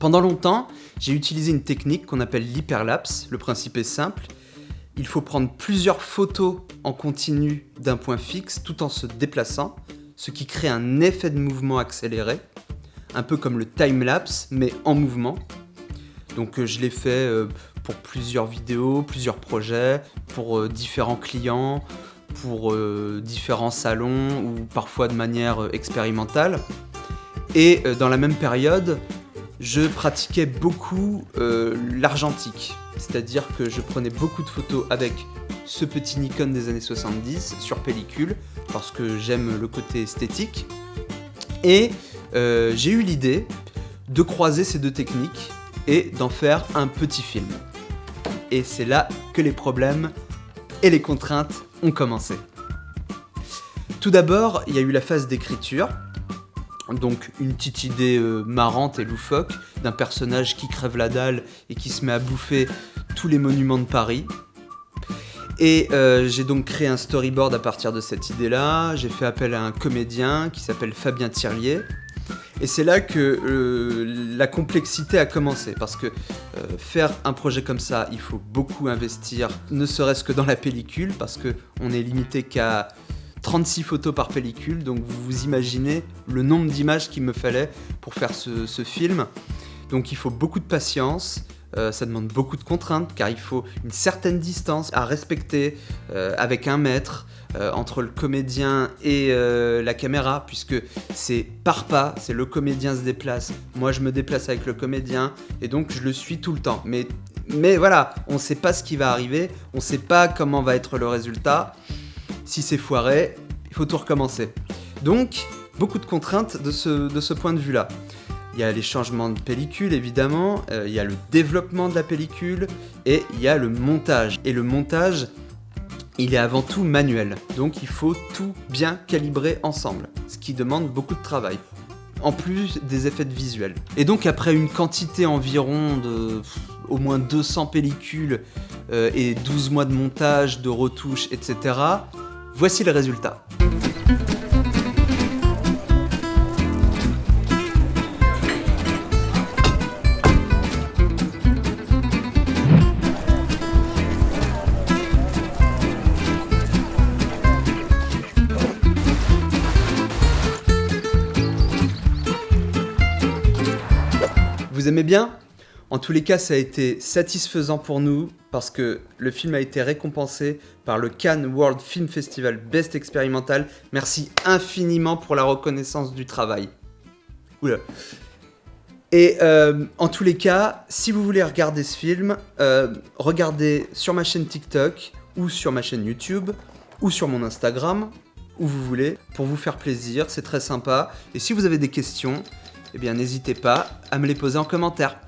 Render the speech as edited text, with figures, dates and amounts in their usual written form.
Pendant longtemps, j'ai utilisé une technique qu'on appelle l'hyperlapse. Le principe est simple. Il faut prendre plusieurs photos en continu d'un point fixe tout en se déplaçant, ce qui crée un effet de mouvement accéléré, un peu comme le timelapse, mais en mouvement. Donc je l'ai fait pour plusieurs vidéos, plusieurs projets, pour différents clients, pour différents salons ou parfois de manière expérimentale. Et dans la même période, je pratiquais beaucoup l'argentique, c'est-à-dire que je prenais beaucoup de photos avec ce petit Nikon des années 70 sur pellicule, parce que j'aime le côté esthétique. Et j'ai eu l'idée de croiser ces deux techniques et d'en faire un petit film. Et c'est là que les problèmes et les contraintes ont commencé. Tout d'abord, il y a eu la phase d'écriture. Donc une petite idée marrante et loufoque d'un personnage qui crève la dalle et qui se met à bouffer tous les monuments de Paris. Et j'ai donc créé un storyboard à partir de cette idée-là. J'ai fait appel à un comédien qui s'appelle Fabien Thirlier. Et c'est là que la complexité a commencé, parce que faire un projet comme ça, il faut beaucoup investir, ne serait-ce que dans la pellicule, parce qu'on est limité qu'à 36 photos par pellicule, donc vous imaginez le nombre d'images qu'il me fallait pour faire ce film. Donc il faut beaucoup de patience, ça demande beaucoup de contraintes, car il faut une certaine distance à respecter avec un mètre entre le comédien et la caméra, puisque c'est par pas, c'est le comédien se déplace, moi je me déplace avec le comédien, et donc je le suis tout le temps. Mais voilà, on ne sait pas ce qui va arriver, on ne sait pas comment va être le résultat. Si c'est foiré, il faut tout recommencer. Donc, beaucoup de contraintes de ce point de vue-là. Il y a les changements de pellicule, évidemment, il y a le développement de la pellicule, et il y a le montage. Et le montage, il est avant tout manuel. Donc, il faut tout bien calibrer ensemble, ce qui demande beaucoup de travail, en plus des effets de visuels. Et donc, après une quantité environ de au moins 200 pellicules et 12 mois de montage, de retouches, etc., voici le résultat. Vous aimez bien ? En tous les cas, ça a été satisfaisant pour nous parce que le film a été récompensé par le Cannes World Film Festival Best Expérimental. Merci infiniment pour la reconnaissance du travail. Oula. Et en tous les cas, si vous voulez regarder ce film, regardez sur ma chaîne TikTok ou sur ma chaîne YouTube ou sur mon Instagram, où vous voulez, pour vous faire plaisir, c'est très sympa. Et si vous avez des questions, eh bien n'hésitez pas à me les poser en commentaire.